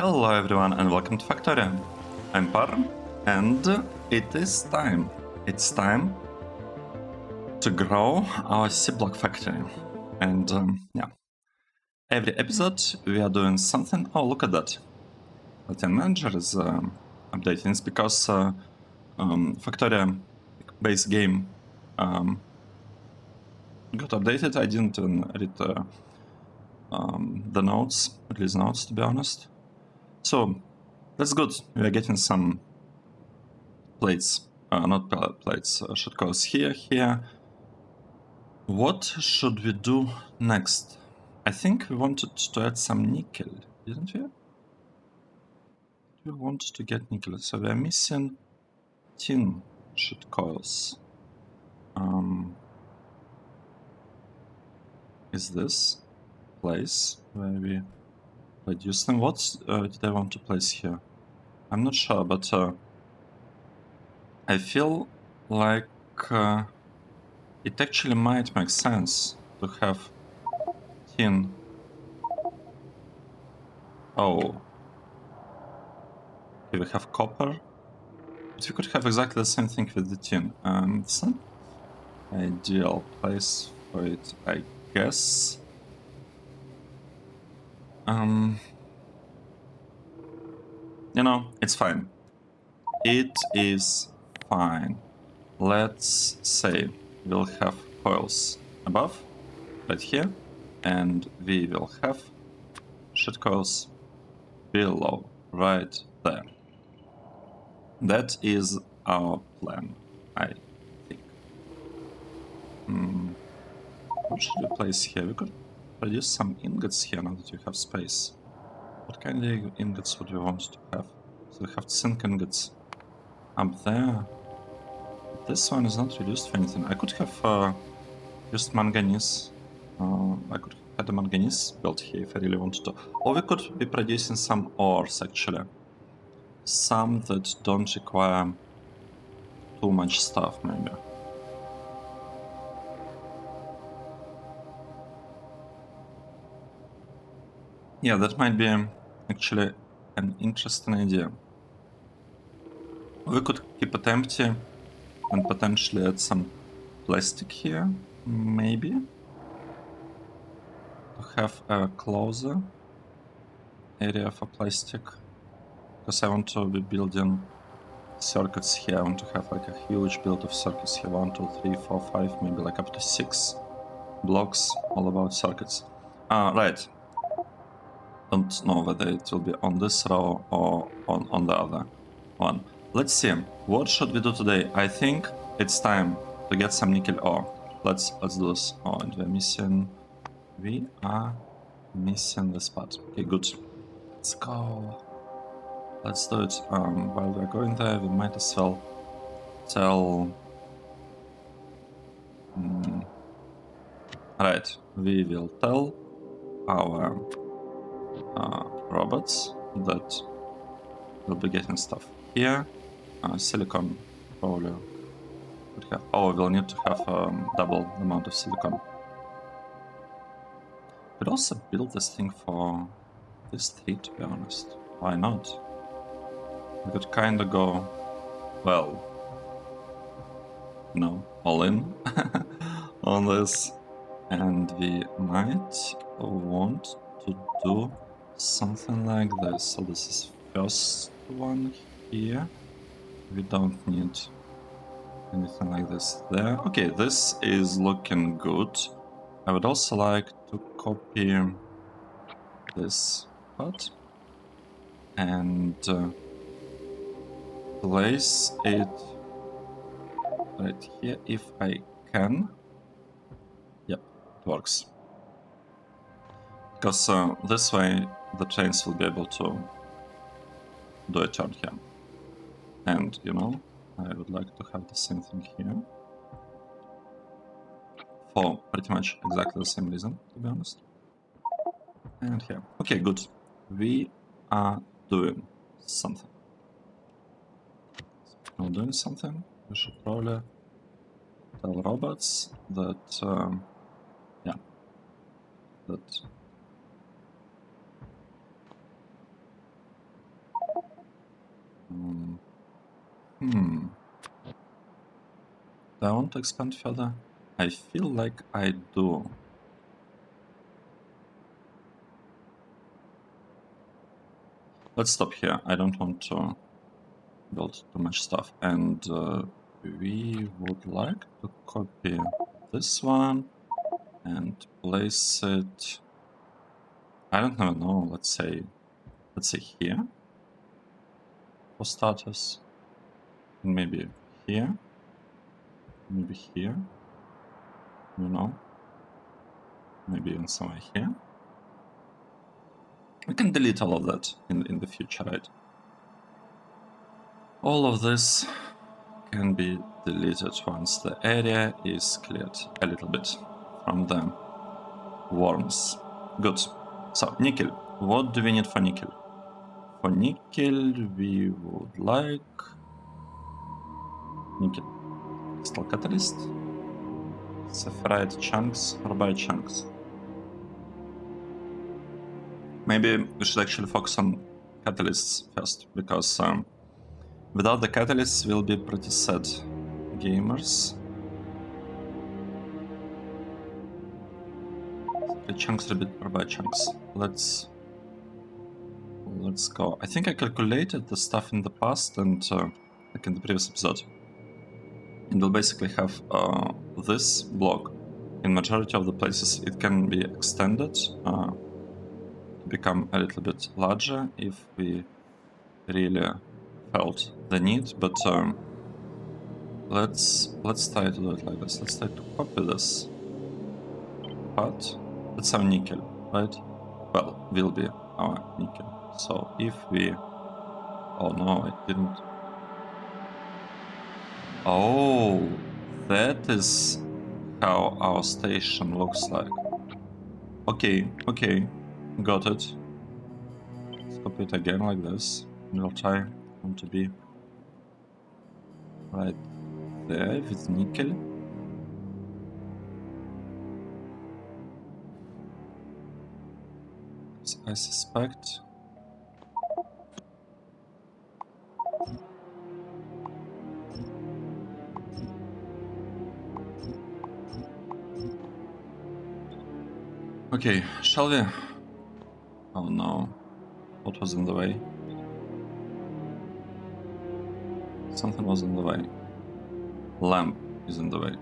Hello everyone and welcome to Factorio. I'm Par and it is time. It's time to grow our Seablock factory. And yeah, every episode we are doing something. Oh, look at that. Latin Manager is updating. It's because Factorio base game got updated. I didn't even read the notes, release notes, to be honest. So that's good. We are getting some plates, not plates, shortcodes here. What should we do next? I think we wanted to add some nickel, didn't we? We want to get nickel, so we are missing tin shit coils. Is this place where we produce them? What did I want to place here? I'm not sure, but I feel like it actually might make sense to have tin. Oh. Okay, we have copper. But we could have exactly the same thing with the tin. It's not ideal place for it, I guess. You know, it's fine. It is fine. Let's say we'll have coils above, right here, and we will have shit coils below, right there. That is our plan, I think. What should we place here? We could produce some ingots here now that we have space. What kind of ingots would we want to have? So we have zinc ingots up there. This one is not reduced for anything. I could have used manganese. I could have had a manganese built here if I really wanted to. Or we could be producing some ores actually. Some that don't require too much stuff maybe. Yeah, that might be actually an interesting idea. We could keep it empty and potentially add some plastic here, maybe, to have a closer area for plastic, because I want to be building circuits here. I want to have like a huge build of circuits here, 1, 2, 3, 4, 5, maybe like up to 6 blocks all about circuits. Right. Don't know whether it will be on this row or on the other one. Let's see. What should we do today? I think it's time to get some nickel ore. Let's do this. Oh, and we're missing. We are missing this part. Okay, good. Let's go. Let's do it. While we're going there, we might as well tell. Right, we will tell our robots that we'll be getting stuff here. Silicon probably would have. Oh, we'll need to have double the amount of silicon. Could also build this thing for this 3, to be honest. Why not? We could kind of go, well, you know, all in on this. And we might want to do something like this. So this is first one here. We don't need anything like this there. Okay, this is looking good. I would also like to copy this part and place it right here if I can. Yep, it works. Because this way the trains will be able to do a turn here. And, you know, I would like to have the same thing here. For pretty much exactly the same reason, to be honest. And here. Okay, good. We are doing something. Speaking of doing something, we should probably tell robots that, yeah, that Do I want to expand further? I feel like I do. Let's stop here. I don't want to build too much stuff. And we would like to copy this one and place it, I don't know, let's say here for starters. Maybe here. Maybe here. You know. Maybe even somewhere here. We can delete all of that in the future, right? All of this can be deleted once the area is cleared a little bit from the worms. Good. So, nickel. What do we need for nickel? For nickel, we would like nickel crystal catalyst, sapphirite chunks, or by chunks. Maybe we should actually focus on catalysts first, because without the catalysts we'll be pretty sad gamers. The chunks, rabbit, or by chunks. Let's go. I think I calculated the stuff in the past and like in the previous episode. And we'll basically have this block. In majority of the places it can be extended to become a little bit larger if we really felt the need, but let's try to do it like this. Let's try to copy this part. That's our nickel, right? Well, will be our nickel. So if we... Oh no, I didn't... Oh, that is how our station looks like. Okay, got it. Let's copy it again like this. And we'll try to be right there with nickel. So I suspect... Okay, shall we? Oh no. What was in the way? Something was in the way. Lamp is in the way.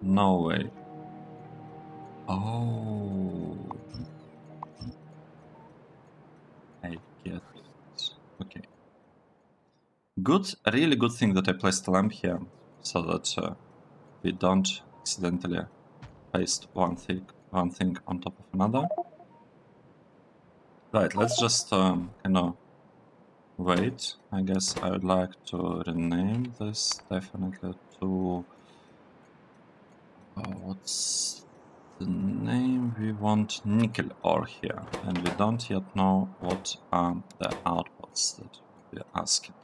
No way. Oh. I get it. Okay. Good, really good thing that I placed a lamp here, so that we don't accidentally paste one thing on top of another. Right, let's just kind of wait. I guess I would like to rename this definitely to... what's the name? We want nickel ore here, and we don't yet know what are the outputs that we're asking.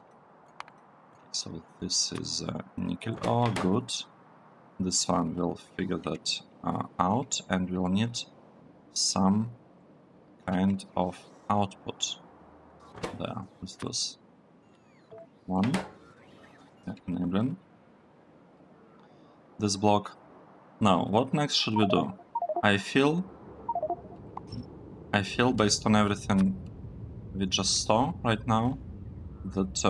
So this is nickel ore, good. This one will figure that out, and we'll need some kind of output there. What's this? One. Yeah, enabling this block. Now, what next should we do? I feel based on everything we just saw right now that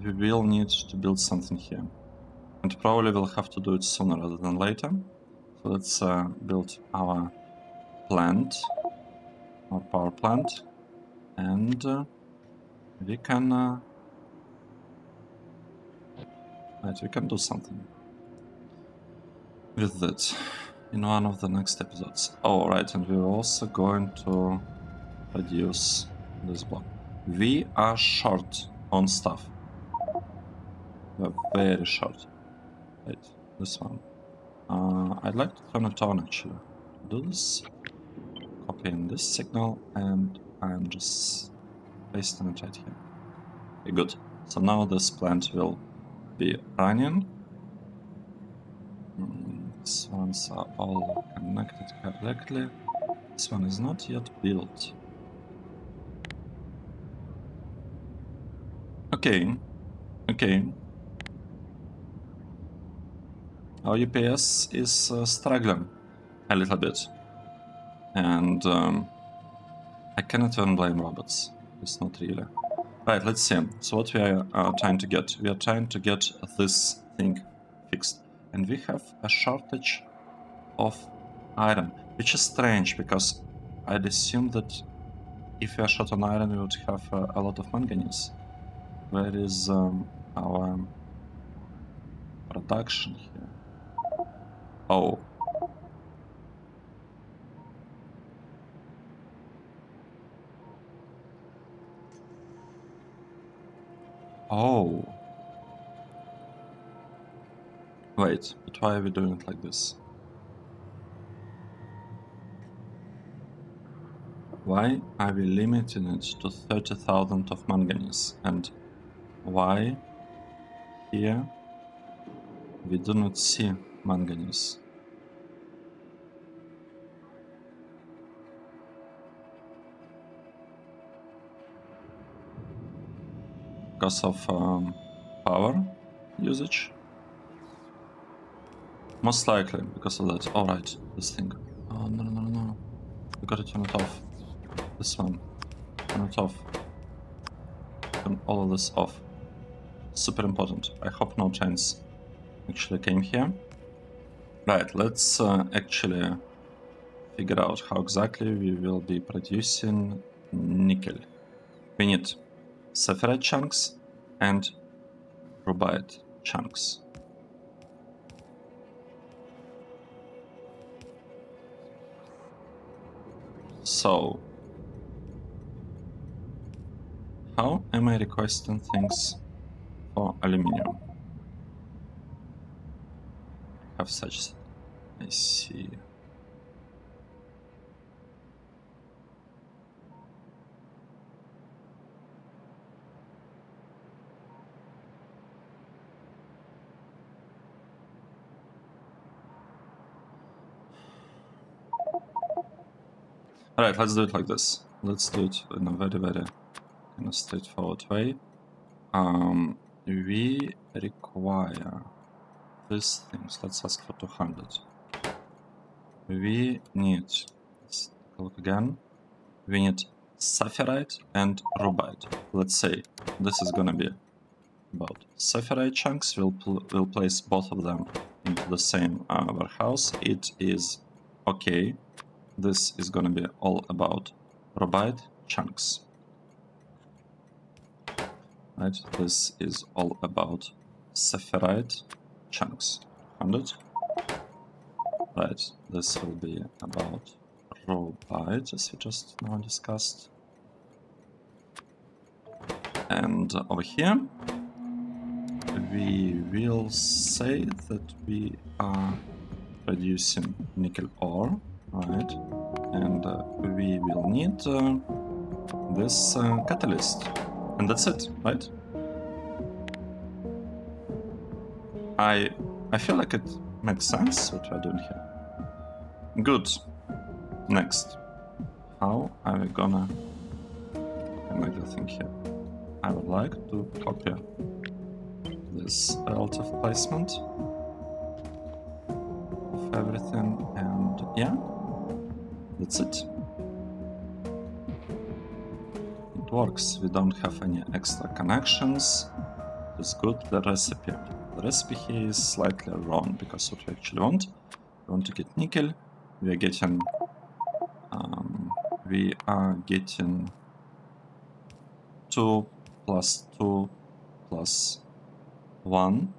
we will need to build something here, and probably we'll have to do it sooner rather than later. So let's build our plant, our power plant, and we can do something with that in one of the next episodes. Oh, right, and we're also going to reduce this block. We are short on stuff. We're very short. Right, this one. I'd like to turn it on actually. Do this, copy in this signal, and I'm just pasting it right here. Okay, good. So now this plant will be running. These ones are all connected correctly. This one is not yet built. Okay. Okay. Our UPS is struggling a little bit. And I cannot even blame robots. It's not really. Right, let's see. So what we are trying to get? We are trying to get this thing fixed. And we have a shortage of iron, which is strange because I'd assume that if we are short on iron, we would have a lot of manganese. Where is our production here? Oh. Oh. Wait, but why are we doing it like this? Why are we limiting it to 30,000 of manganese? And why here we do not see manganese? Because of power usage? Most likely because of that. Alright, this thing. Oh, no, no, no, no. We gotta turn it off. This one. Turn it off. Turn all of this off. Super important. I hope no chains actually came here. Right, let's actually figure out how exactly we will be producing nickel. We need sapphire chunks and rubite chunks. So, how am I requesting things for aluminium? Have such. I see. Alright, let's do it like this. Let's do it in a very, very kind of straightforward way. We require these things. Let's ask for 200. We need, let's take a look again. We need saphirite and rubite. Let's say this is gonna be about saphirite chunks. We'll place both of them into the same warehouse. It is okay. This is gonna be all about rubite chunks. Right, this is all about saphirite chunks. 100. Right, this will be about rubite, as we just now discussed. And over here, we will say that we are producing nickel ore, right? And we will need this catalyst. And that's it, right? I feel like it makes sense what we're doing here. Good. Next. How are we gonna make the thing here? I would like to copy this relative placement of everything, and yeah, that's it. It works. We don't have any extra connections. It's good. The recipe here is slightly wrong because what we actually want, we want to get nickel. We are getting 2 plus 2 plus 1.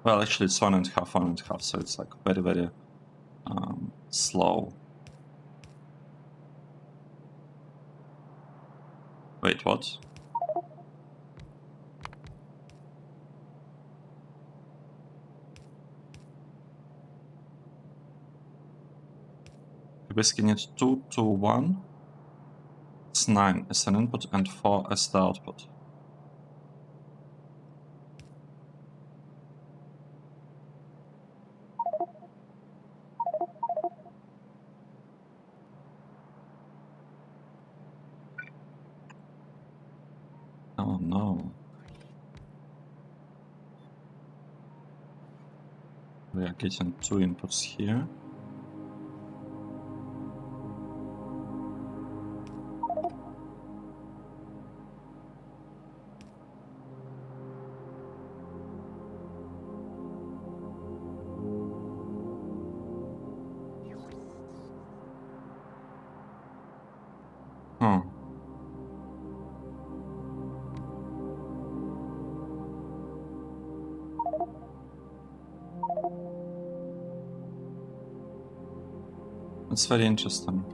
Well, actually it's 1.5, 1.5, so it's like very, very slow. Wait, what? We basically need 2 to 1. It's 9 as an input and 4 as the output. we are getting 2 inputs here. It's very interesting.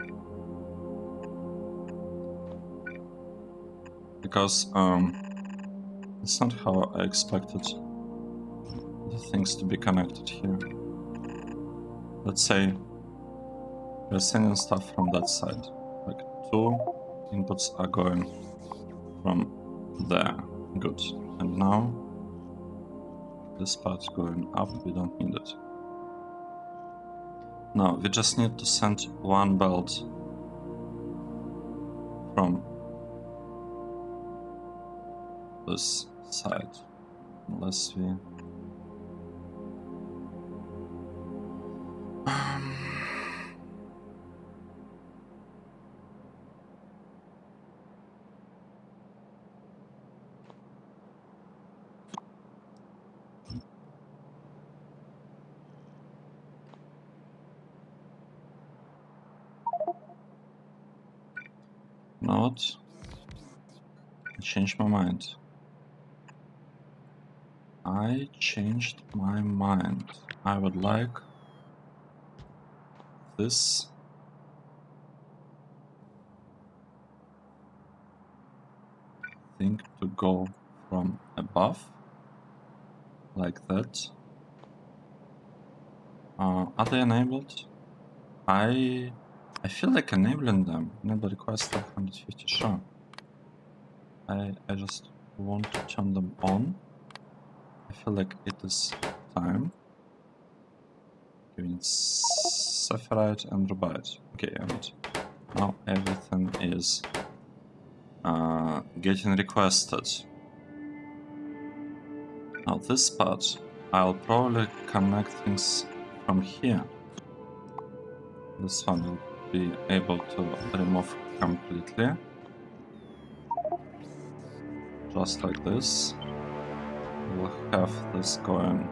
Because it's not how I expected the things to be connected here. Let's say we're sending stuff from that side. Like 2 inputs are going from there. Good. And now this part's going up, we don't need it. Now we just need to send 1 belt from this side. Unless we... Not. I changed my mind. I changed my mind. I would like this thing to go from above, like that. Are they enabled? I feel like enabling them. Enable request like 150, sure. I just want to turn them on. I feel like it is time. Giving Sephirite and Rubite. Okay, and now everything is getting requested. Now this part, I'll probably connect things from here. This one will be able to remove completely. Just like this. We'll have this going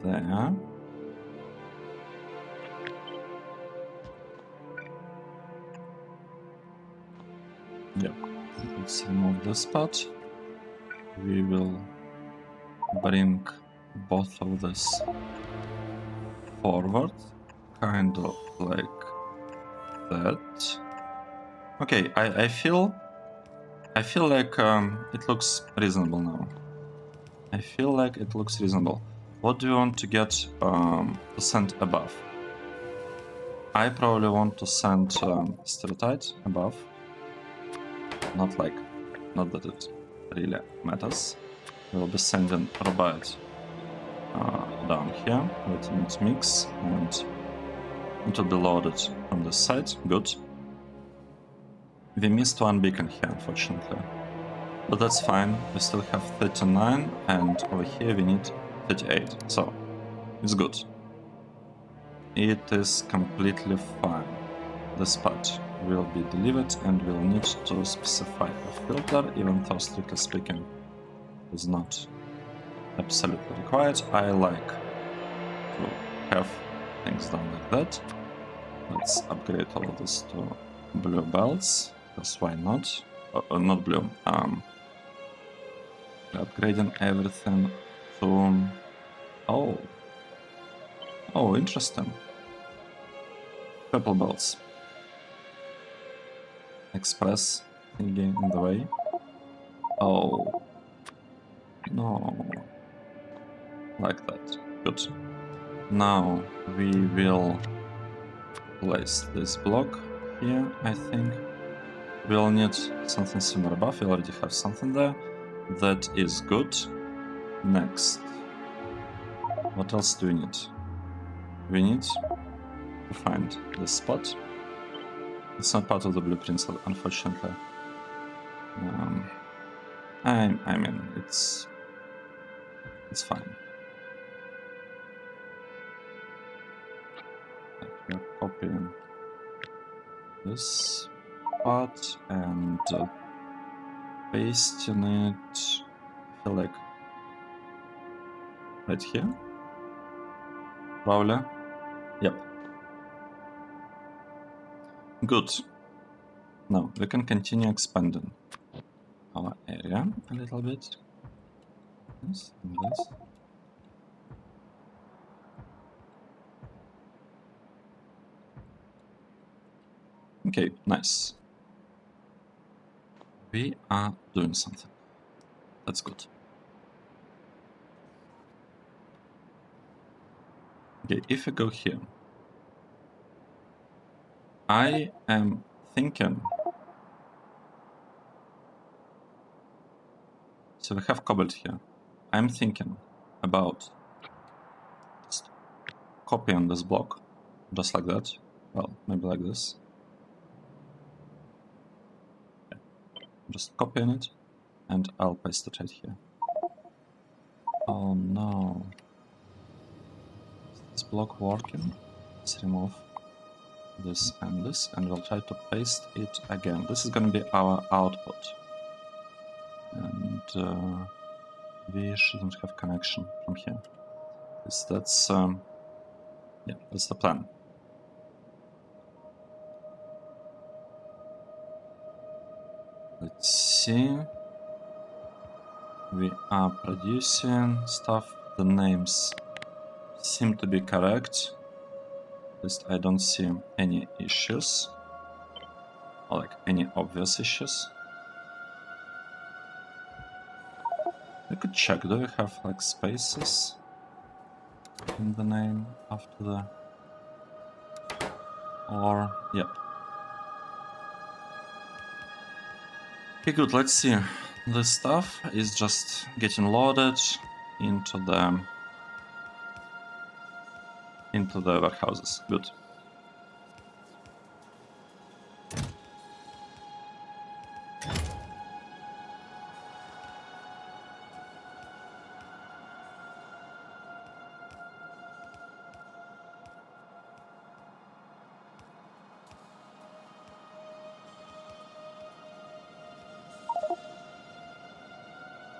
there. Yep. Let's remove this part. We will bring both of this forward, kind of like that. Okay, I feel like it looks reasonable now. I feel like it looks reasonable. What do you want to get to send above? I probably want to send Stereotype above. Not that it really matters. We'll be sending Robite down here. Let me mix, and it will be loaded from this side. Good. We missed 1 beacon here, unfortunately. But that's fine. We still have 39, and over here we need 38. So, it's good. It is completely fine. This part will be delivered, and we'll need to specify a filter, even though strictly speaking is not absolutely required. I like to have things done like that. Let's upgrade all of this to blue belts, because why not? Not blue. Upgrading everything to... Oh, interesting. Purple belts. Express thingy in the way. Oh. No. Like that. Good. Now we will place this block here, I think. We'll need something similar above. We already have something there. That is good. Next. What else do we need? We need to find this spot. It's not part of the blueprints, unfortunately. I mean, it's fine. we are copying this part and pasting it, I feel like, right here. Probably. Yep. Good. Now we can continue expanding our area a little bit. This and this. Okay, nice. We are doing something. That's good. Okay, if we go here, I am thinking. So we have cobalt here. I'm thinking about just copying this block, just like that. Well, maybe like this. Okay. Just copying it, and I'll paste it right here. Oh no. Is this block working? Let's remove this, and we'll try to paste it again. This is going to be our output. And we shouldn't have connection from here. That's yeah, that's the plan. Let's see. We are producing stuff. The names seem to be correct. At least I don't see any issues, or like any obvious issues. We could check, do we have like spaces in the name after the, or, yep. Okay, good, let's see. This stuff is just getting loaded into the warehouses. Good.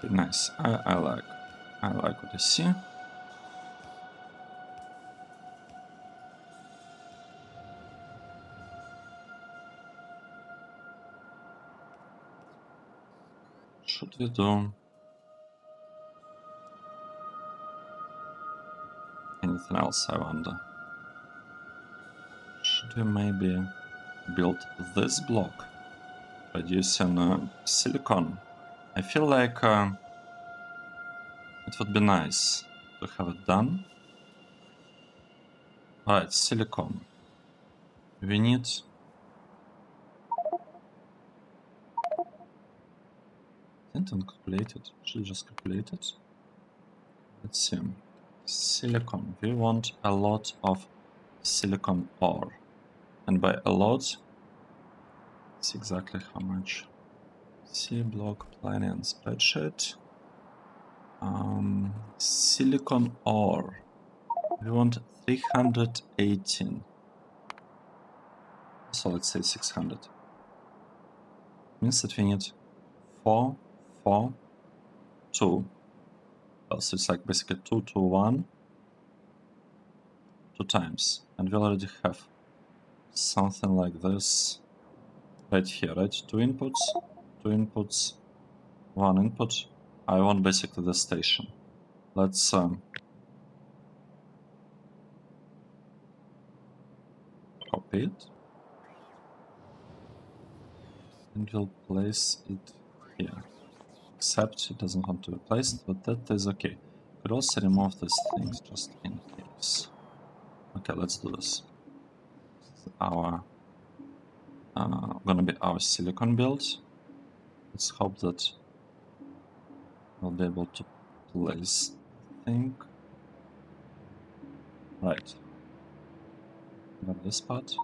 Okay, nice. I like what I see. Should we do anything else, I wonder? Should we maybe build this block producing silicon? I feel like it would be nice to have it done. Alright, silicon. We need... Didn't calculate it. Should I just calculate it? Let's see. Silicon. We want a lot of silicon ore. And by a lot, it's exactly how much. Seablock planning spreadsheet. Silicon ore. We want 318. So let's say 600. Means that we need 4, 4, 2. Well, so it's like basically 2 to 1, 2 times. And we already have something like this right here, right? 2 inputs, 1 input. I want basically the station. Let's copy it. And we'll place it here. Except it doesn't want to be placed, but that is okay. Could also remove these things just in case. Okay, let's do this. This is our gonna be our silicon build. Let's hope that we'll be able to place thing. Right. Got this part.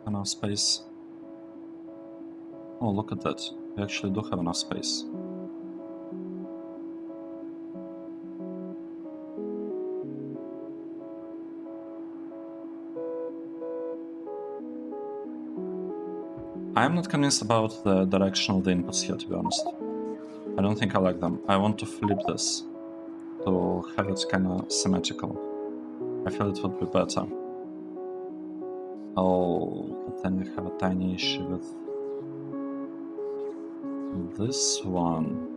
Enough space. Oh, look at that. We actually do have enough space. I'm not convinced about the direction of the inputs here, to be honest. I don't think I like them. I want to flip this to have it kind of symmetrical. I feel it would be better. Oh, but then we have a tiny issue with this one.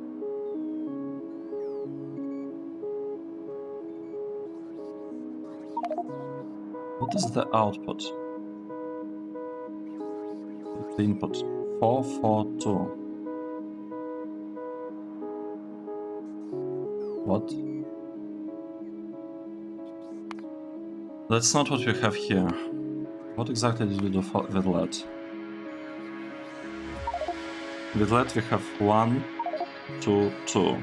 What is the output? The input 442. What? That's not what we have here. What exactly did we do with LED? With LED we have 1, 2, 2.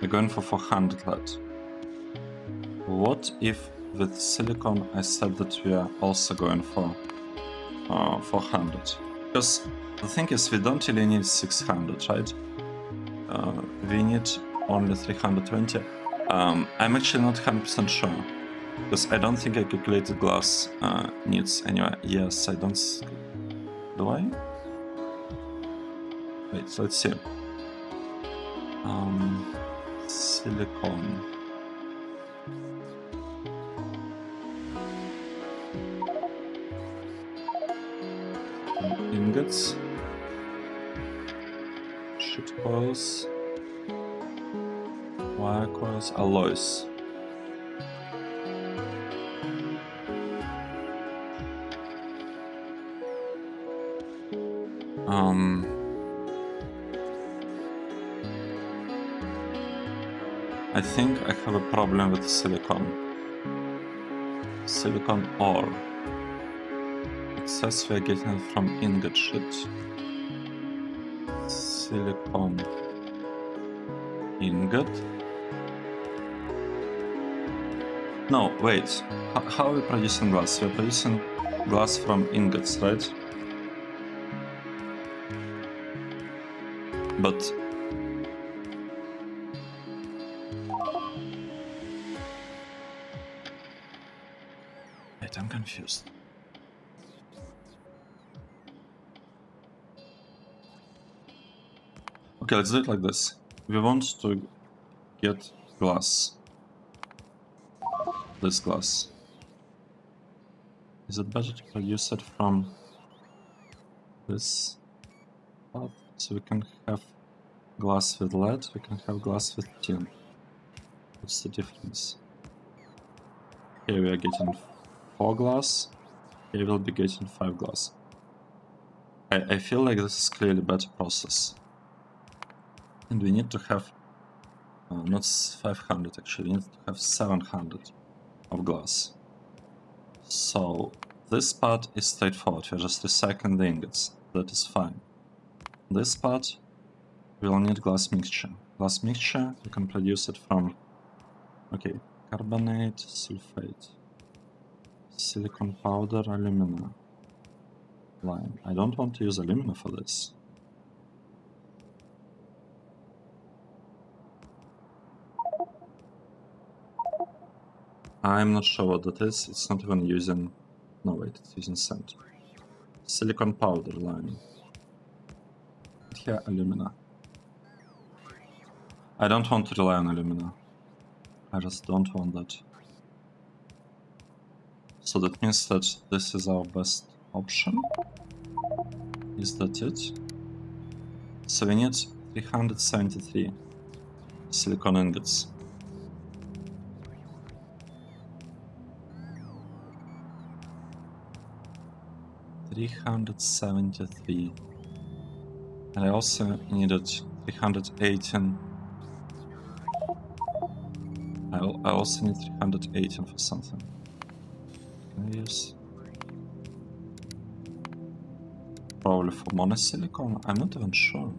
We're going for 400 LED. What if with silicon I said that we are also going for 400? Because the thing is, we don't really need 600, right? We need only 320. I'm actually not 100% sure, because I don't think I calculated glass needs anyway. Yes, I don't. Do I? Wait, let's see. Silicon. Ingots. Sheet coils. Wire coils. Alloys. I think I have a problem with silicon. Silicon ore. It says we are getting it from ingot sheet. Silicon ingot. No, wait. How are we producing glass? We're producing glass from ingots, right? But wait, I'm confused. Okay, let's do it like this. We want to get glass. This glass. Is it better to produce it from this path? So we can have glass with lead, we can have glass with tin. What's the difference? Here we are getting 4 glass, here we'll be getting 5 glass. I feel like this is clearly a better process. And we need to have, not 500 actually, we need to have 700 of glass. So this part is straightforward, we're just recycling the ingots, that is fine. This part, we'll need glass mixture. Glass mixture, we can produce it from, okay, carbonate, sulfate, silicon powder, alumina, lime. I don't want to use alumina for this. I'm not sure what that is. It's not even using... No, wait, it's using sand. Silicon powder, lime. Here, alumina. I don't want to rely on alumina. I just don't want that. So that means that this is our best option. Is that it? So we need 373 silicon ingots. $373. And I also needed 318. I also need 318 for something. Can I use? Probably for monosilicon? I'm not even sure.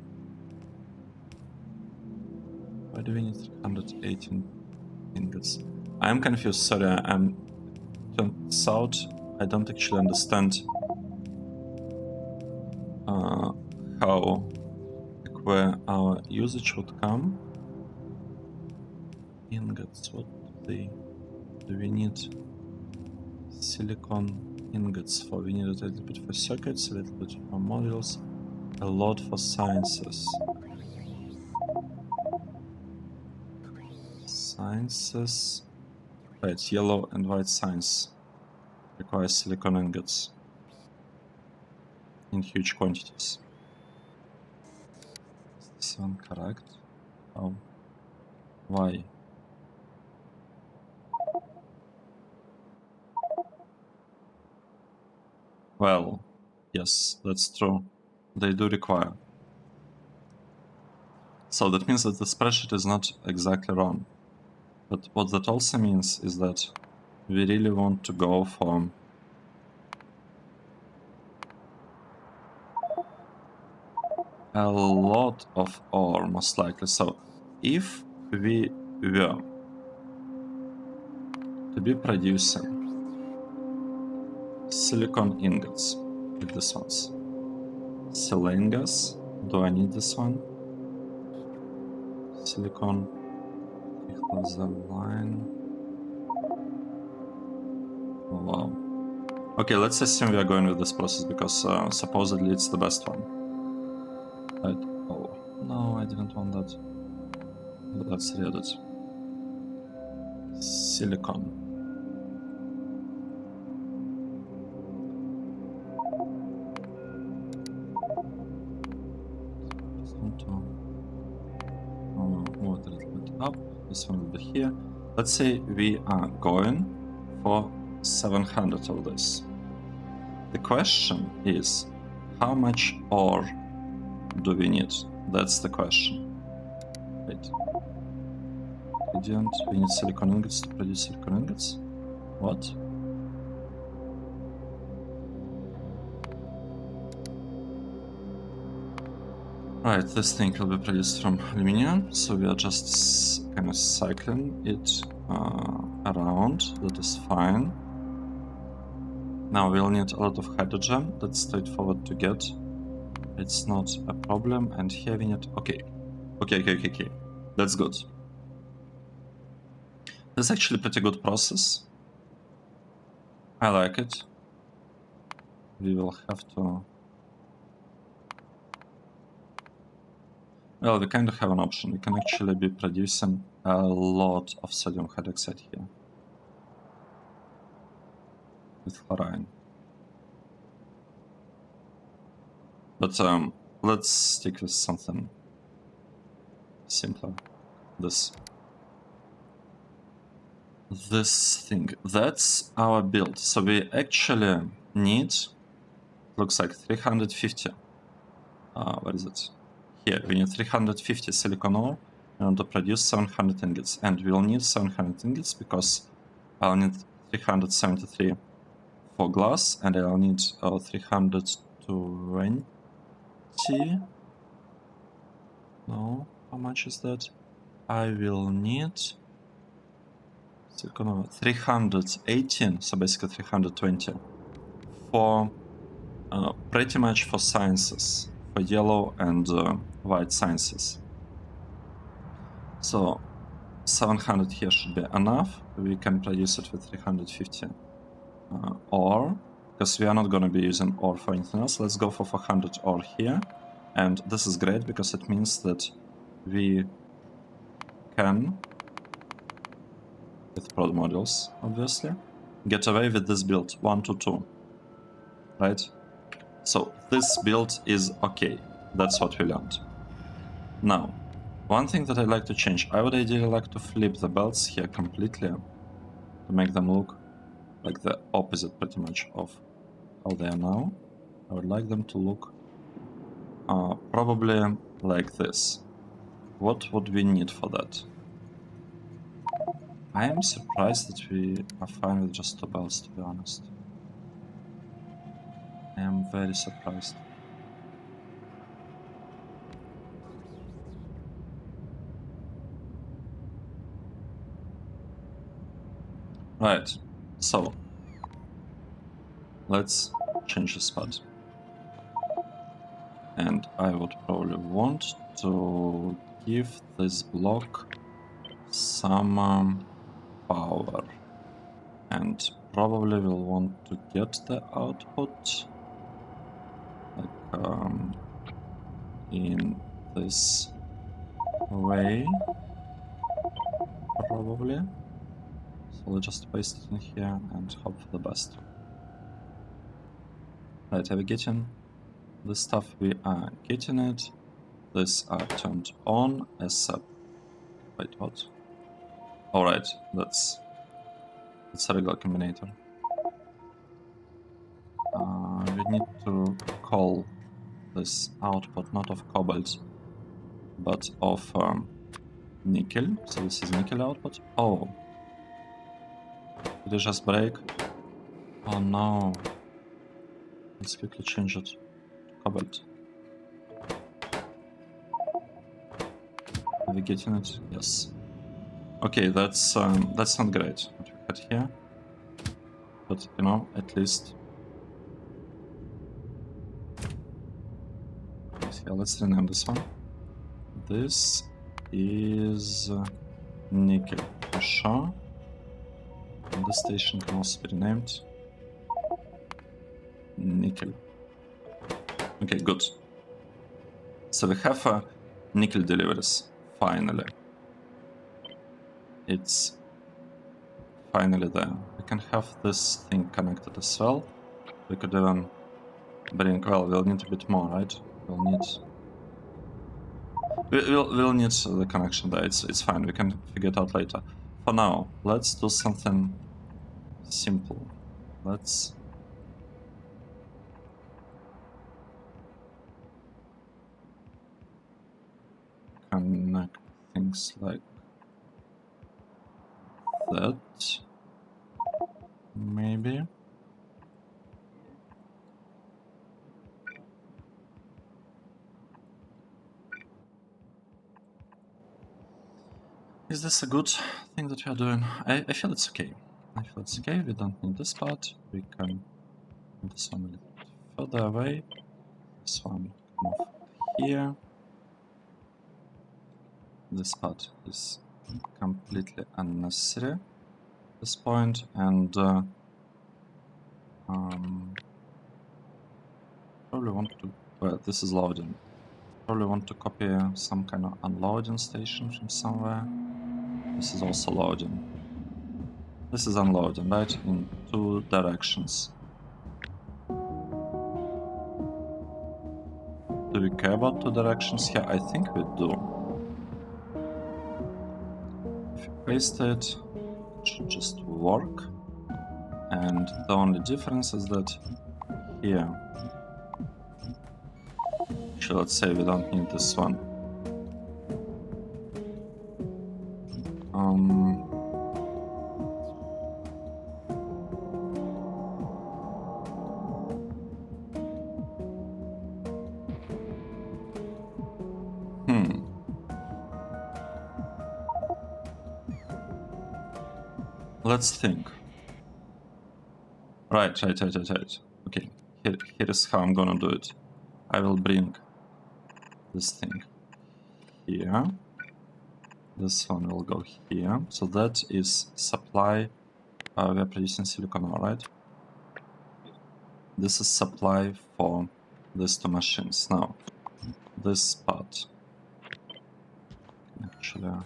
Why do we need 318 ingots? I'm confused, sorry, I'm turns out I don't actually understand how, like, where our usage would come. Ingots, what do we need? Silicon ingots for. We need a little bit for circuits, a little bit for modules, a lot for sciences. Sciences. Right, yellow and white science requires silicon ingots in huge quantities. Is this one correct? Oh. Why? Well, yes, that's true. They do require. So that means that the spreadsheet is not exactly wrong. But what that also means is that we really want to go for a lot of ore, most likely. So if we were to be producing silicon ingots, like this ones, silangas, do I need this one? Silicon, close the line. Oh, wow. Okay, let's assume we are going with this process because supposedly it's the best one. Right? Oh, no, I didn't want that. Let's read it. Silicon. Just want to move it a little bit up. This one will be here. Let's say we are going for 700 of this. The question is, how much ore do we need? That's the question. Right. Ingredient, we need silicon ingots to produce silicon ingots. What? Right, this thing will be produced from aluminium, so we are just kind of cycling it around. That is fine. Now we'll need a lot of hydrogen. That's straightforward to get. It's not a problem. And here we need... Okay. That's good. This is actually a pretty good process. I like it. We will have to... Well, we kind of have an option. We can actually be producing a lot of sodium hydroxide here with chlorine. But let's stick with something simpler. This thing. That's our build. So we actually need, looks like 350. What is it? Here, we need 350 silicon ore in order to produce 700 ingots. And we'll need 700 ingots because I'll need 373 for glass, and I'll need 320. No, how much is that? I will need silicon ore 318, so basically 320 for pretty much for sciences, for yellow and white sciences. So 700 here should be enough. We can produce it with 350 ore, because we are not going to be using ore for anything else. Let's go for 400 ore here. And this is great because it means that we can, with prod modules, obviously, get away with this build 1 to 2. Right? So this build is okay. That's what we learned. Now, one thing that I'd like to change, I would ideally like to flip the belts here completely to make them look like the opposite pretty much of how they are now. I would like them to look probably like this. What would we need for that? I am surprised that we are fine with just 2 belts, to be honest. I am very surprised. Right, so let's change the spot. And I would probably want to give this block some power. And probably will want to get the output like in this way, probably. So we'll just paste it in here and hope for the best. Right, are we getting this stuff? We are getting it. These are turned on as a... Wait, what? Alright, that's a regular combinator. We need to call this output not of cobalt, but of nickel. So this is nickel output. Oh, did it just break? Oh no. Let's quickly change it to cobalt. Are we getting it? Yes. Okay, that's not great what we had here, but you know, at least. Yeah, let's rename this one. This is nickel for sure. And this station can also be renamed nickel. Okay, good. So we have nickel deliveries, finally. It's finally there. We can have this thing connected as well. We could even bring, well, we'll need a bit more, right? We'll need the connection there. It's fine, we can figure it out later. For now, let's do something simple. Let's connect things like that, maybe. Is this a good thing that we are doing? I feel it's okay. I feel it's okay. We don't need this part. We can move this one a little bit further away. This one move here. This part is completely unnecessary at this point, and probably want to. Well, this is loading. Probably want to copy some kind of unloading station from somewhere. This is also loading. This is unloading, right? In two directions. Do we care about two directions here? I think we do. If you paste it, it should just work. And the only difference is that here, actually, let's say we don't need this one. Let's think. Right. Okay, here is how I'm gonna do it. I will bring this thing here. This one will go here. So that is supply. We are producing silicon ore, right? This is supply for these two machines. Now, this part can actually a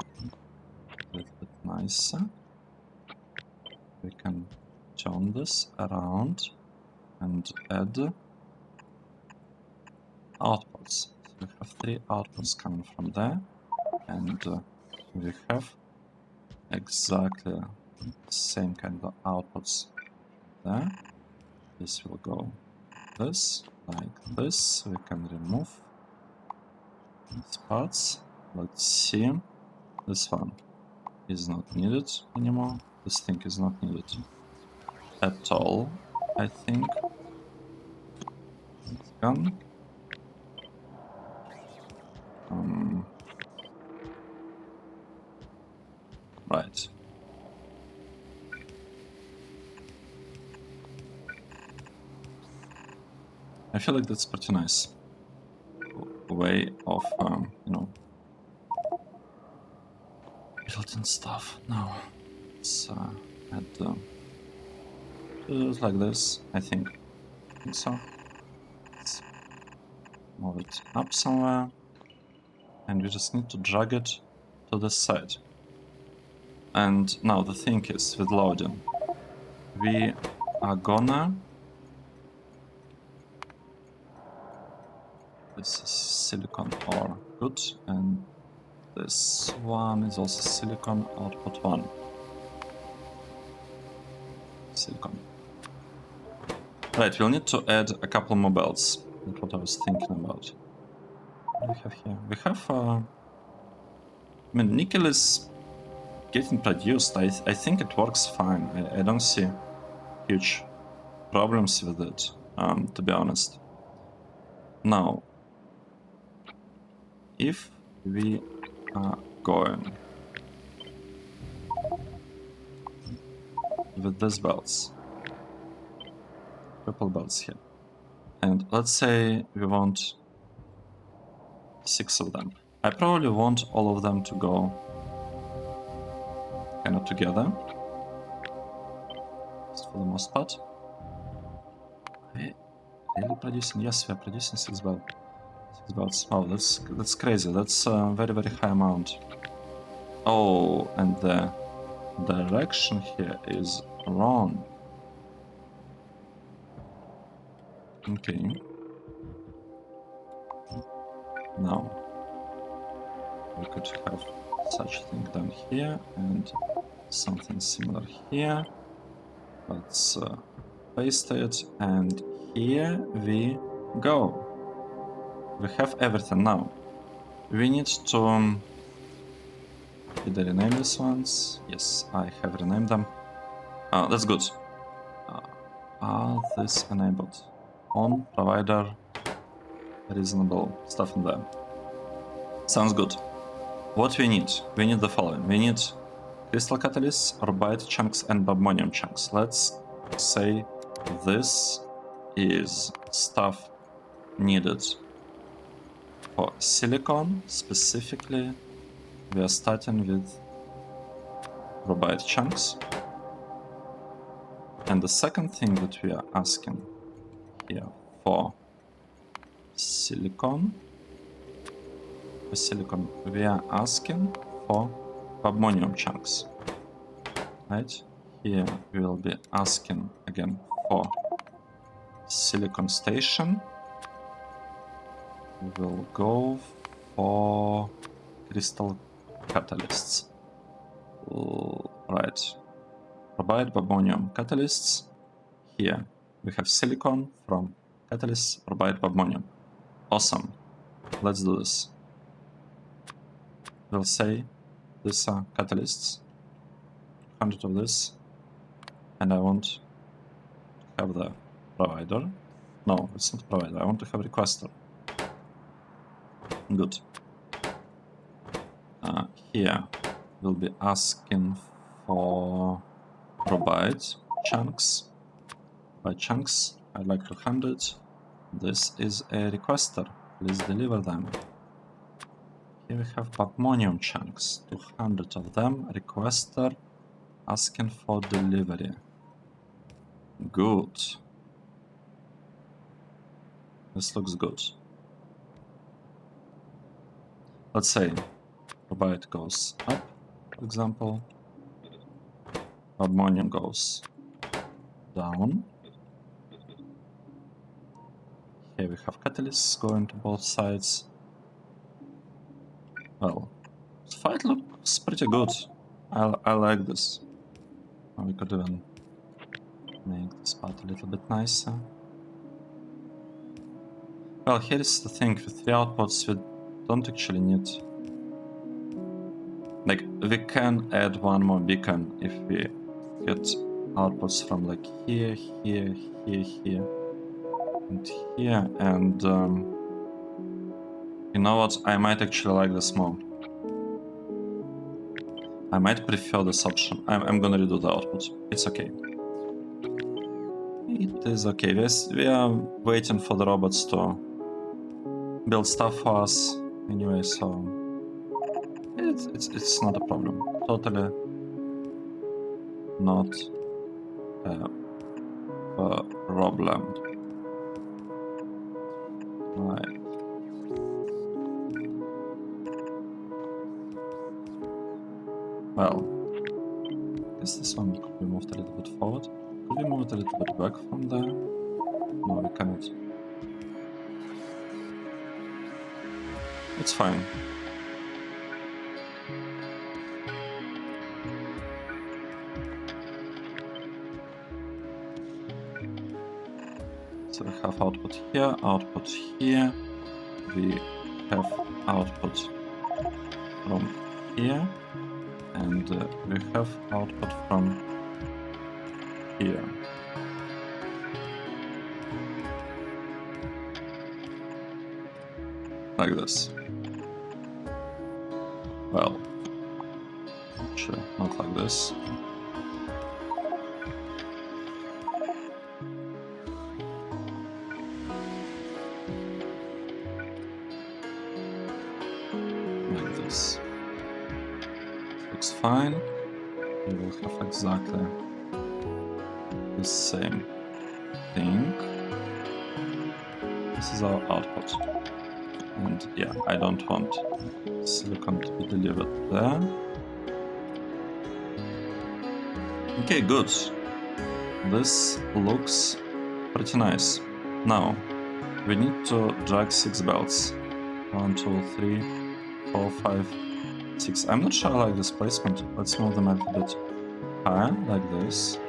little bit nicer. We can turn this around and add outputs. So we have three outputs coming from there, and we have exactly the same kind of outputs there. This will go this, like this. We can remove these parts. Let's see. This one is not needed anymore. This thing is not needed at all, I think. It's gone. Right. I feel like that's pretty nice way of, you know, building stuff. Now, let's add do it like this, I think so. Let's move it up somewhere, and we just need to drag it to this side. And now the thing is, with loading, we are gonna... This is silicon ore, good, and this one is also silicon output 1. Silicon. Right, we'll need to add a couple more belts. That's what I was thinking about. What do we have here? We have... I mean, nickel is getting produced. I think it works fine. I don't see huge problems with it, to be honest. Now, if we are going with these belts, purple belts here, and let's say we want 6 of them. I probably want all of them to go kind of together, just for the most part. Really producing? Yes, we are producing 6 belts. 6 belts. Wow, that's crazy. That's a very, very high amount. Oh, and the direction here is wrong. Okay. Now, we could have such a thing done here and something similar here. Let's paste it, and here we go. We have everything now. We need to... Did I rename these ones? Yes, I have renamed them. That's good. Are this enabled? On provider, reasonable stuff in there. Sounds good. What we need? We need the following. We need crystal catalysts, orbite chunks, and bobmonium chunks. Let's say this is stuff needed for silicon. Specifically, we are starting with orbite chunks. And the second thing that we are asking here for silicon, we are asking for bobmonium chunks. Right? Here we will be asking again for silicon station. We will go for crystal catalysts. Right. Provide bobmonium catalysts. Here we have silicon from catalysts, provide bobmonium. Awesome. Let's do this. We'll say these are catalysts. 100 of this. And I want to have the provider. No, it's not provider. I want to have requester. Good. Here we'll be asking for provide chunks. By chunks, I'd like 200. This is a requester. Please deliver them. Here we have bobmonium chunks. 200 of them. Requester asking for delivery. Good. This looks good. Let's say provide goes up, for example. Bobmonium goes down. Here we have catalysts going to both sides. Well, the fight looks pretty good. I like this. We could even make this part a little bit nicer. Well, here is the thing, with 3 outputs we don't actually need... Like, we can add one more beacon if we get outputs from like here, here, here, here, and here, and you know what, I might actually like this more. I might prefer this option. I'm gonna redo the output. It's okay. It is okay. We are waiting for the robots to build stuff for us anyway, so it's not a problem. Totally not a problem. Right. Well, I guess this one could be moved a little bit forward. Could we move it a little bit back from there? No, we cannot. It's fine. So we have output here, output here. We have output from here, and we have output from here. Like this. Well, sure, not like this. Like this. Looks fine. We will have exactly the same thing. This is our output. And yeah, I don't want silicon to be delivered there. Okay, good. This looks pretty nice. Now, we need to drag 6 belts. 1, 2, 3, 4, 5, 6. I'm not sure I like this placement. Let's move them a little bit higher, like this.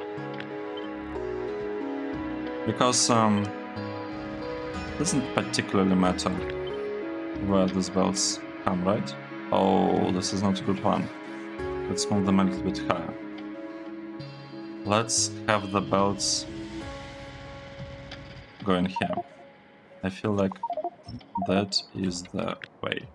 Because it doesn't particularly matter where these belts come, right? Oh, this is not a good one. Let's move them a little bit higher. Let's have the belts going here. I feel like that is the way.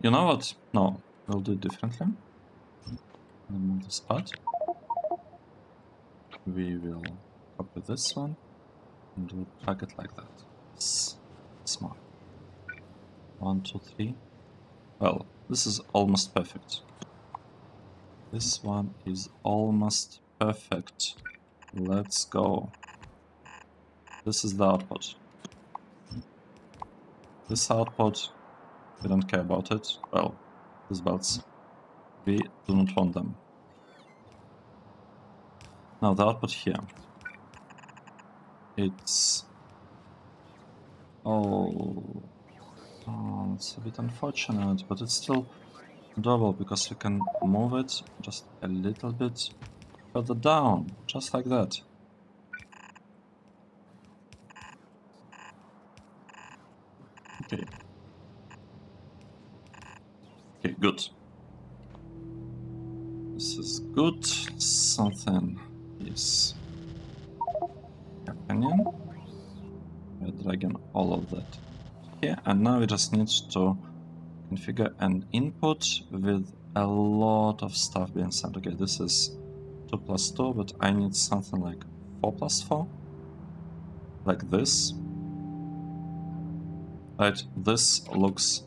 You know what? No, we'll do it differently. Move this part. We will copy this one and we'll drag it like that. Smart. 1, 2, 3. Well, this is almost perfect. This one is almost perfect. Let's go. This is the output. This output, we don't care about it. Well, these belts, we do not want them. Now the output here. It's... Oh, it's a bit unfortunate, but it's still doable because we can move it just a little bit further down, just like that. Okay. Okay, good. This is good. Something is happening. We're dragging all of that here, and now we just need to configure an input with a lot of stuff being sent. Okay, this is 2 plus 2, but I need something like 4 plus 4. Like this. Right, this looks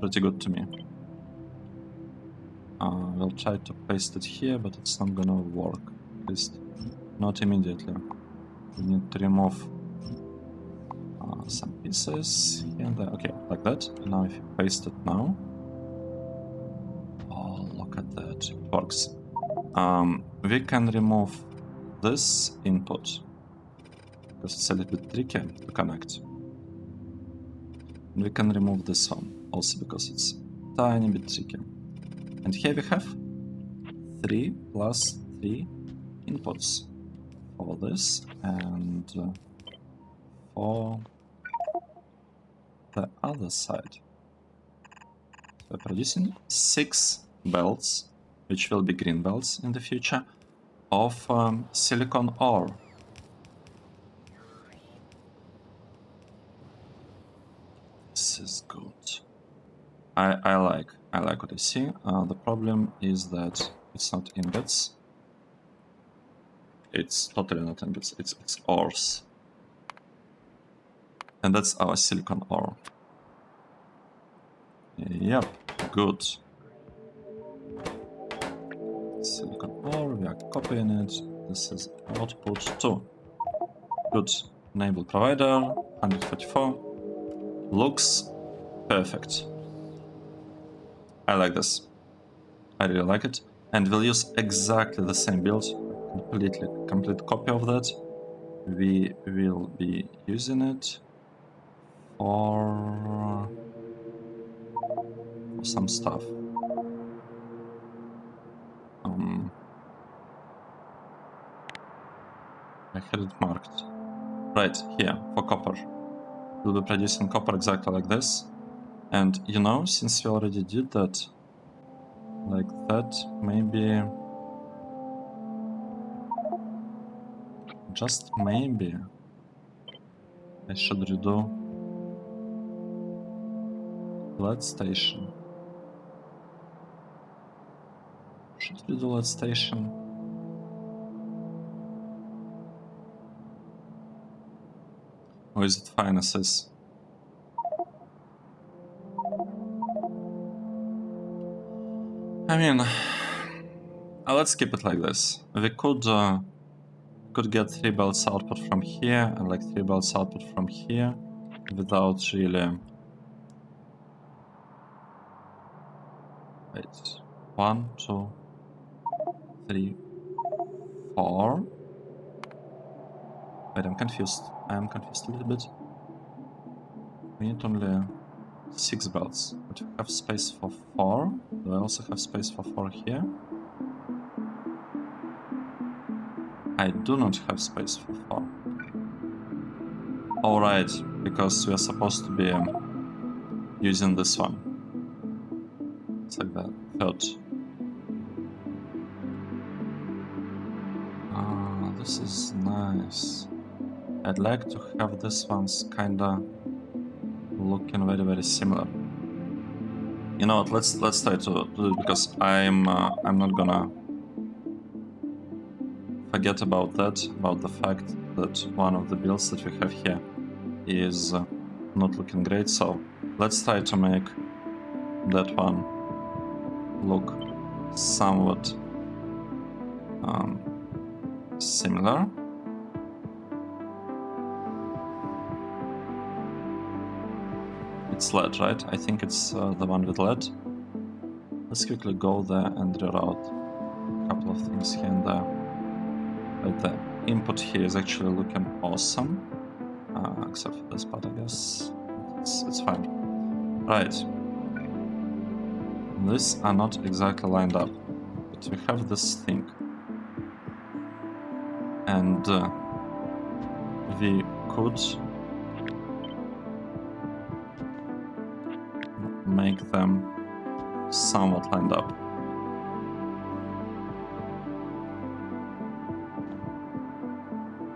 pretty good to me. We'll try to paste it here, but it's not gonna work. At least not immediately. We need to remove some pieces here and there. Okay, like that. And now if you paste it now. Oh, look at that. It works. We can remove this input because it's a little bit tricky to connect. And we can remove this one also because it's a tiny bit tricky. And here we have 3 plus 3 inputs for this and for the other side. So we're producing 6 belts, which will be green belts in the future, of silicon ore. This is good. I like what I see. The problem is that it's not in bits. It's totally not ingots, it's ores. And that's our silicon ore. Yep, good. Silicon ore, we are copying it. This is output 2. Good. Enable provider, 144. Looks perfect. I like this. I really like it. And we'll use exactly the same build, complete copy of that. We will be using it for some stuff. I had it marked. Right, here, for copper. We'll be producing copper exactly like this. And you know, since we already did that, like that, maybe... Just maybe I should redo LED station. Should we do LED station? Or is it fine as is? I mean, let's keep it like this. We could get 3 belts output from here and like 3 belts output from here without really... Wait. 1, 2, 3, 4. Wait, I'm confused. I'm confused a little bit. We need only 6 belts, but we have space for 4. Do I also have space for 4 here? I do not have space for 4. Alright, because we are supposed to be using this one. It's like the third. Ah, this is nice. I'd like to have this one's kinda looking very, very similar. You know what? Let's try to do it, because I'm not gonna forget about that, about the fact that one of the builds that we have here is not looking great. So let's try to make that one look somewhat similar. It's LED, right? I think it's the one with LED. Let's quickly go there and reroute a couple of things here and there. But the input here is actually looking awesome. Except for this part, I guess. It's fine. Right. These are not exactly lined up, but we have this thing. And we could make them somewhat lined up.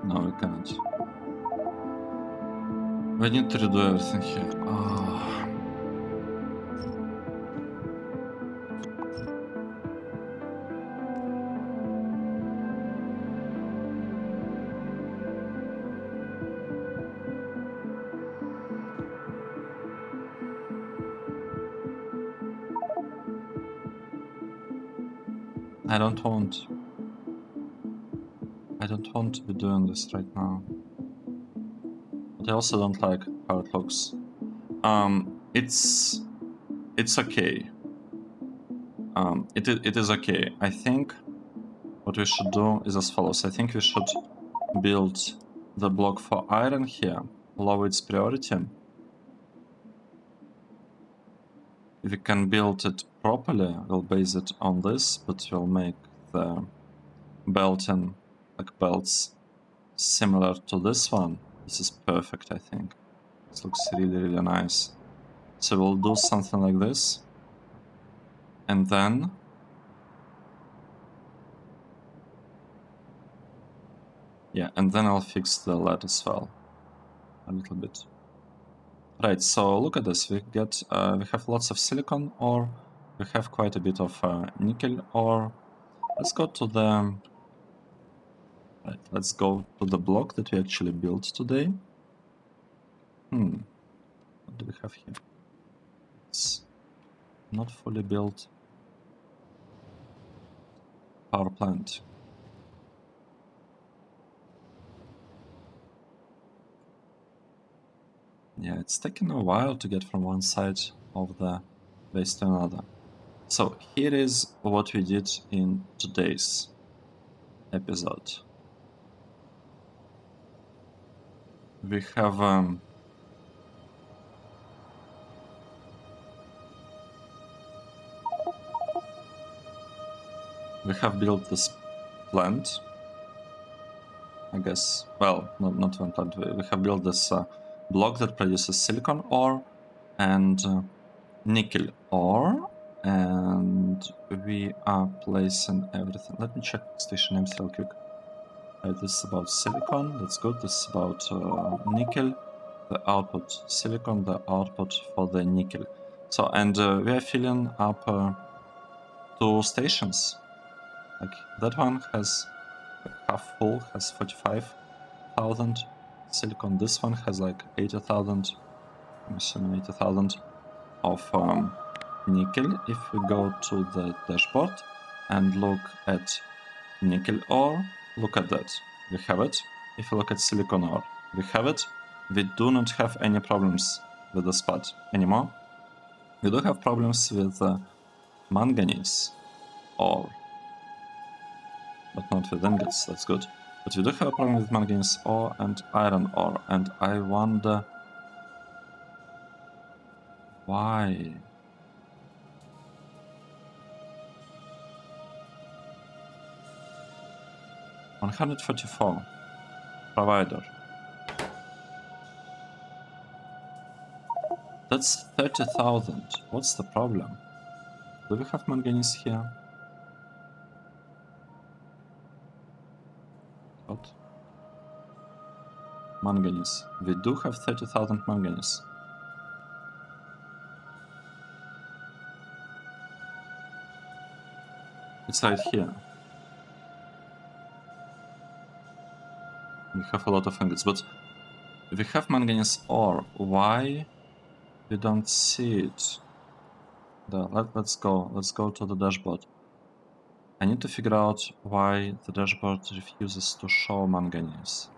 No, we can't. We need to redo everything here. Oh. I don't want to be doing this right now. But I also don't like how it looks. It's okay. It is okay. I think what we should do is as follows. I think we should build the block for iron here, lower its priority. If we can build it properly, we'll base it on this, but we'll make the belting, like belts, similar to this one. This is perfect, I think. This looks really, really nice. So we'll do something like this. And then... yeah, and then I'll fix the LED as well. A little bit. Right, so look at this. We get, we have lots of silicon ore. We have quite a bit of nickel ore. Let's go to the... Right, let's go to the block that we actually built today. What do we have here? It's not fully built. Power plant. Yeah, it's taken a while to get from one side of the base to another. So here is what we did in today's episode. We have built this plant. I guess, well, not one plant. We have built this block that produces silicon ore and nickel ore, and we are placing everything. Let me check station names real quick. Right, this is about silicon. That's good. This is about nickel. The output silicon, the output for the nickel. So, and we are filling up 2 stations. Like that one has half full, has 45,000 silicon. This one has like 80,000. I'm assuming 80,000 of nickel. If we go to the dashboard and look at nickel ore, look at that. We have it. If you look at silicon ore, we have it. We do not have any problems with the spot anymore. We do have problems with manganese ore, but not with ingots. That's good. But we do have a problem with manganese ore and iron ore, and I wonder why. $144 provider. That's 30,000. What's the problem? Do we have manganese here? What? Manganese. We do have 30,000 manganese. It's right here. We have a lot of ingots, but we have manganese ore. Why we don't see it? Let's go to the dashboard. I need to figure out why the dashboard refuses to show manganese.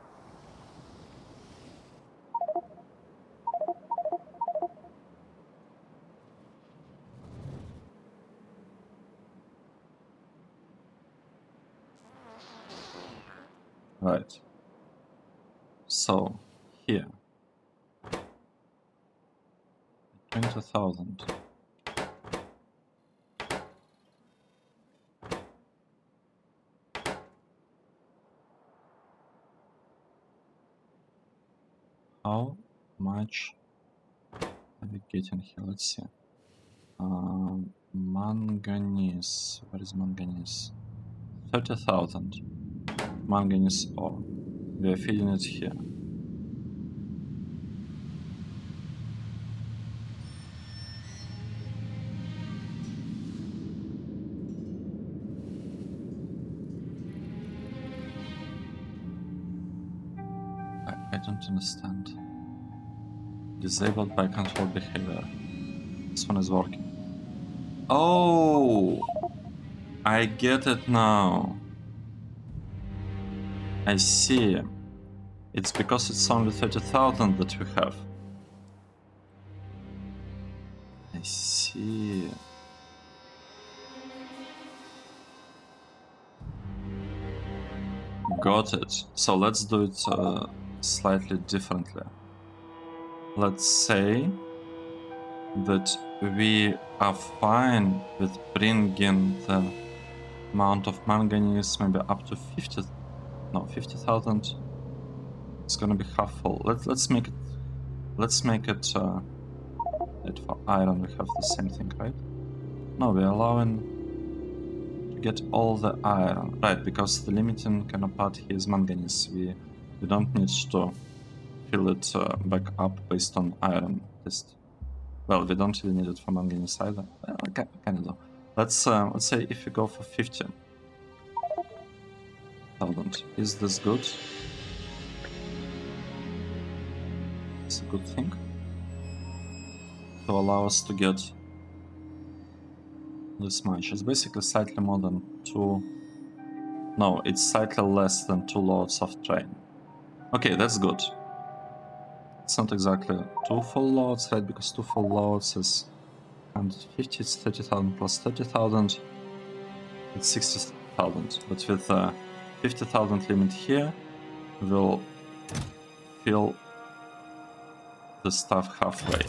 Right. So, here. 20,000. How much are we getting here? Let's see. Manganese. Where is manganese? 30,000. Manganese ore. We are feeding it here. I don't understand. Disabled by control behavior. This one is working. Oh! I get it now. I see. It's because it's only 30,000 that we have. I see. Got it. So let's do it slightly differently. Let's say that we are fine with bringing the amount of manganese maybe up to 50,000. It's gonna be half full. Let's make it. Let's make it. For iron we have the same thing, right? No, we're allowing to get all the iron, right? Because the limiting kind of part here is manganese. We don't need to fill it back up based on iron test. Well, we don't really need it for manganese either. Well, kind of though. Let's say if we go for 50. 20,000. Is this good? It's a good thing to allow us to get this much. It's basically slightly more than 2. No, it's slightly less than 2 loads of train. Okay, that's good. It's not exactly 2 full loads, right? Because 2 full loads is 150, it's 30,000 plus 30,000. It's 60,000. But with 50,000 limit here, we'll fill the stuff halfway.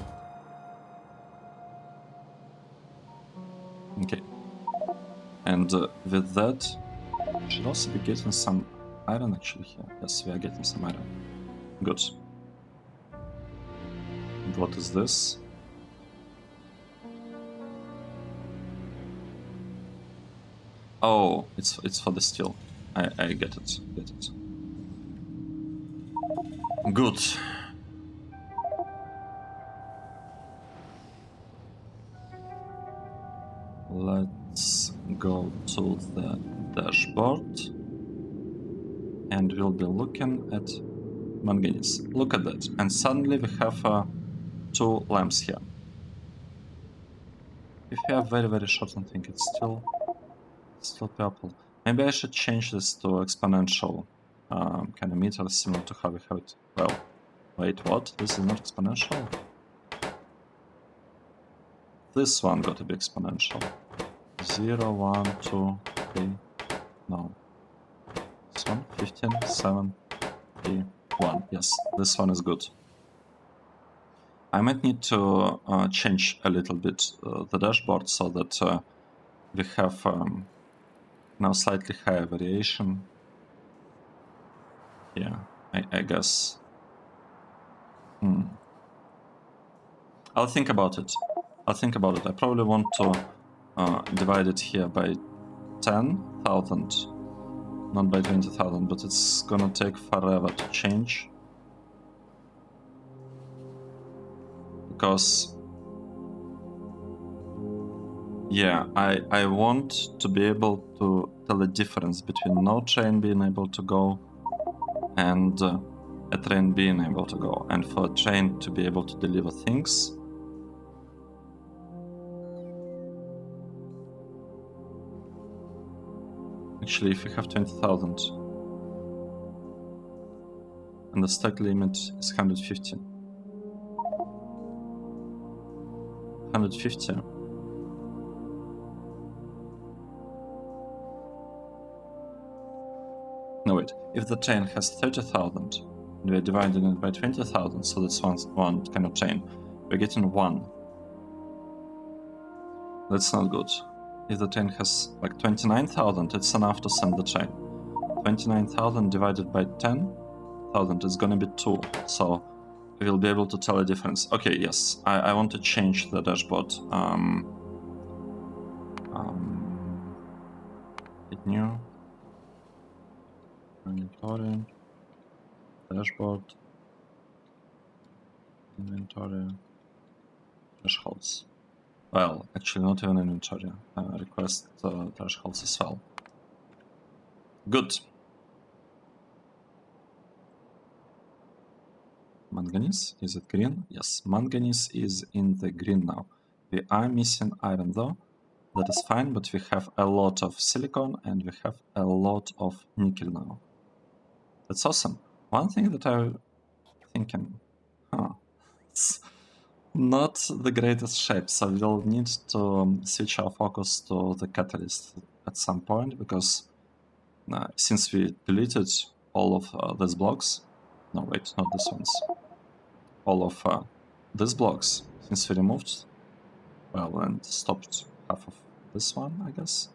Okay. And with that, we should also be getting some iron actually here. Yes, we are getting some iron. Good. And what is this? Oh, it's for the steel. I get it. Good. Let's go to the dashboard and we'll be looking at manganese. Look at that. And suddenly we have 2 lamps here. If you have very, very short on thing, it's still purple. Maybe I should change this to exponential kind of meter, similar to how we have it. Well, wait, what? This is not exponential? This one got to be exponential. 0, 1, 2, 3, no. This one, 15, 7, 3, 1. Yes, this one is good. I might need to change a little bit the dashboard so that we have now slightly higher variation. Yeah, I guess. I'll think about it. I probably want to divide it here by 10,000, not by 20,000, but it's gonna take forever to change. Because, yeah, I want to be able to tell the difference between no train being able to go and a train being able to go. And for a train to be able to deliver things, actually, if you have 20,000 and the stack limit is 150. 150. No, wait. If the train has 30,000 and we're dividing it by 20,000, so that's one kind of train, we're getting 1. That's not good. If the train has like 29,000, it's enough to send the train. 29,000 divided by 10,000 is gonna be 2, so we'll be able to tell a difference. Okay, yes, I want to change the dashboard. Hit new. Inventory. Dashboard. Inventory. Thresholds. Well, actually not even inventory. Request thresholds as well. Good. Manganese, is it green? Yes, manganese is in the green now. We are missing iron though. That is fine, but we have a lot of silicon and we have a lot of nickel now. That's awesome. One thing that I'm thinking, it's not the greatest shape, so we'll need to switch our focus to the catalyst at some point, because since we deleted all of these blocks, no wait, not these ones, all of these blocks, since we removed, well, and stopped half of this one, I guess,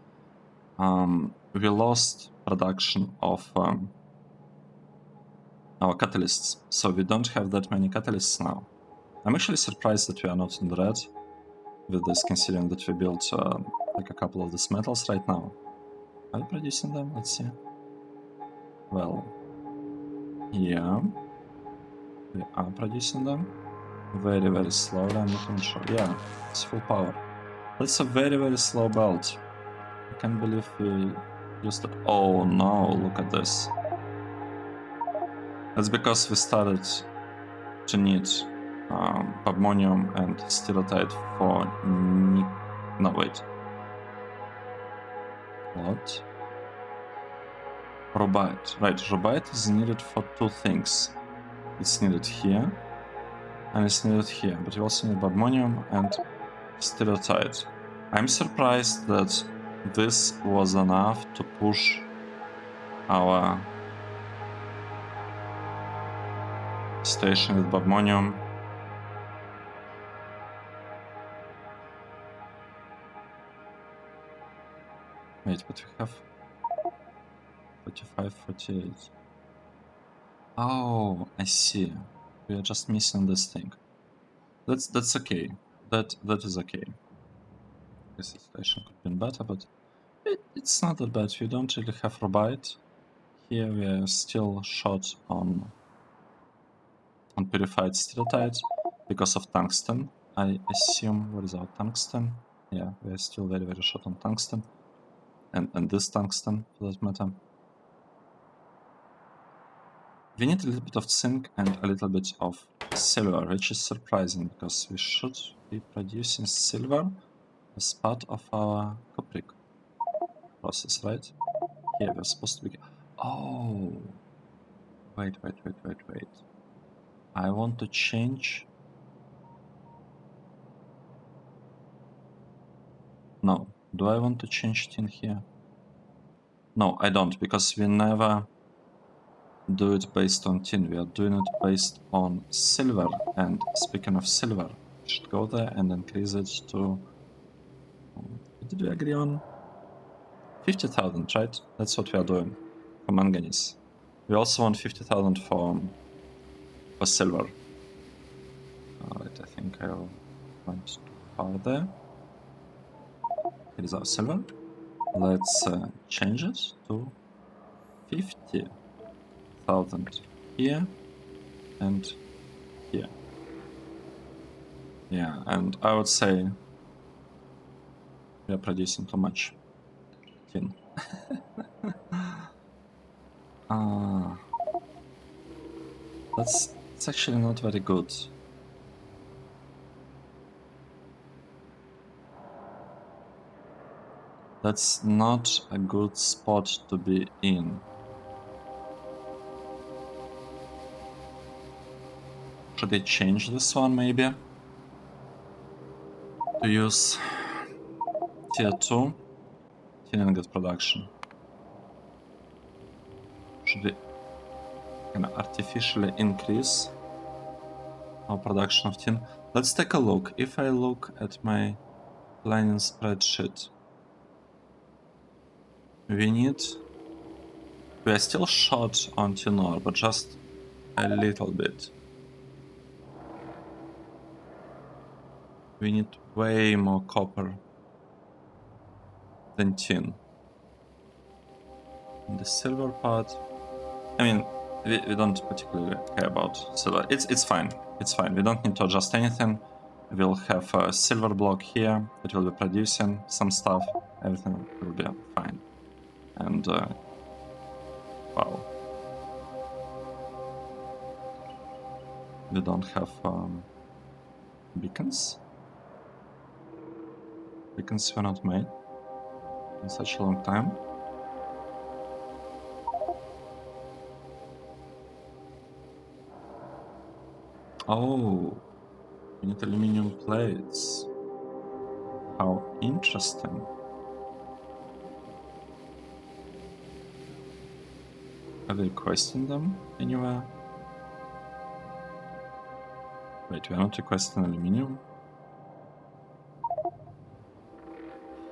we lost production of our catalysts, so we don't have that many catalysts now. I'm actually surprised that we are not in the red with this, considering that we built like a couple of these metals right now. Are we producing them? Let's see. Well, yeah, we are producing them. Very, very slowly, I'm not even sure. Yeah, it's full power. That's a very, very slow belt. I can't believe we Just oh no, look at this. That's because we started to need Pabmonium and Stereotype for no wait. What? Robite. Right, Robite is needed for two things. It's needed here, and it's needed here, but we also need Pabmonium and Stereotype. I'm surprised that this was enough to push our station with Pabmonium. Wait, but we have 45, 48. Oh, I see. We are just missing this thing. That's okay. That is okay. This station could have been better, but it's not that bad. We don't really have Robite. Here we are still short on purified stereotypes because of tungsten. I assume, what is our tungsten? Yeah, we are still very, very short on tungsten. And this tungsten, for that matter. We need a little bit of zinc and a little bit of silver, which is surprising because we should be producing silver as part of our Kuprick process, right? Here we're supposed to be... Oh! Wait. I want to change... No. Do I want to change tin here? No, I don't, because we never do it based on tin. We are doing it based on silver. And speaking of silver, we should go there and increase it to... What did we agree on? 50,000, right? That's what we are doing for manganese. We also want 50,000 for silver. Alright, I think I went too far there. It is our silver. Let's change it to 50,000 here and here. Yeah, and I would say we are producing too much tin. That's actually not very good. That's not a good spot to be in. Should I change this one maybe? To use tier 2 tin ingot production. Should we kind of artificially increase our production of tin? Let's take a look. If I look at my planning spreadsheet, we are still short on tin ore, but just a little bit. We need way more copper than tin. And the silver part, I mean, we don't particularly care about silver. It's fine. It's fine. We don't need to adjust anything. We'll have a silver block here. It will be producing some stuff. Everything will be fine. And wow, we don't have beacons. Beacons were not made in such a long time. Oh, we need aluminum plates. How interesting. Are they requesting them anywhere? Wait, we are not requesting aluminum?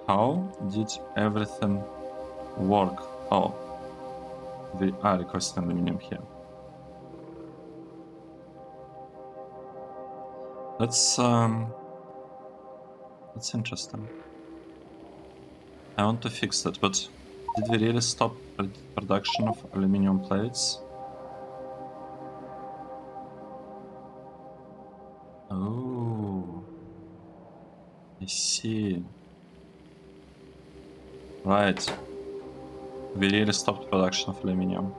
How did everything work? Oh, we are requesting aluminum here. That's interesting. I want to fix that, but did we really stop production of aluminum plates? Oh, I see. Right. We really stopped production of aluminium.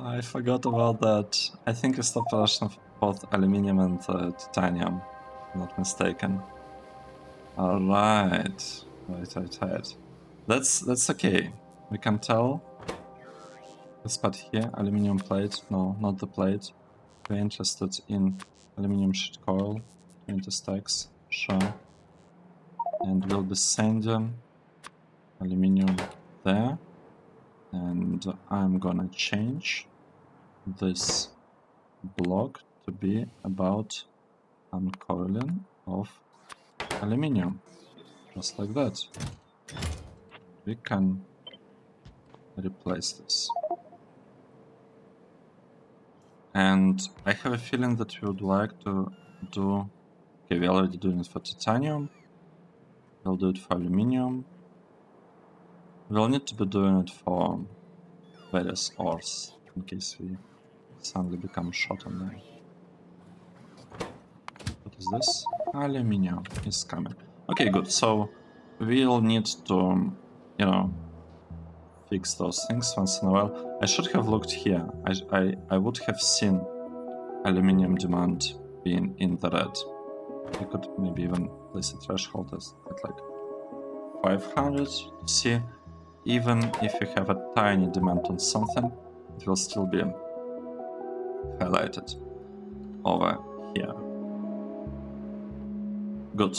I forgot about that. I think we stopped production of both aluminium and titanium, if I'm not mistaken. Alright. Right. That's okay. We can tell. This part here, aluminium plate. No, not the plate. We're interested in aluminium sheet coil. 20 stacks. Sure. And we'll be sending aluminium there. And I'm gonna change this block to be about uncoiling of aluminium. Just like that. We can replace this. And I have a feeling that we would like to do... Okay, we're already doing it for titanium. We'll do it for aluminium. We'll need to be doing it for various ores, in case we suddenly become short on them. What is this? Aluminium is coming. Okay, good. So we'll need to, you know, fix those things once in a while. I should have looked here. I would have seen aluminium demand being in the red. We could maybe even place a threshold at like 500 to see, even if you have a tiny demand on something, it will still be highlighted over here. Good.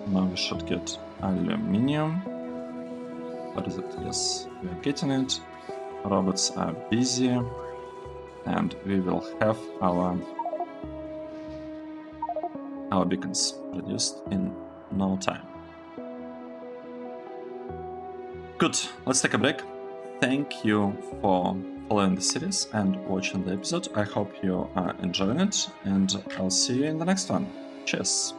Now we should get aluminium. What is it? Yes, we are getting it. Robots are busy. And we will have our beacons produced in no time. Good, let's take a break. Thank you for following the series and watching the episode. I hope you are enjoying it, and I'll see you in the next one. Cheers!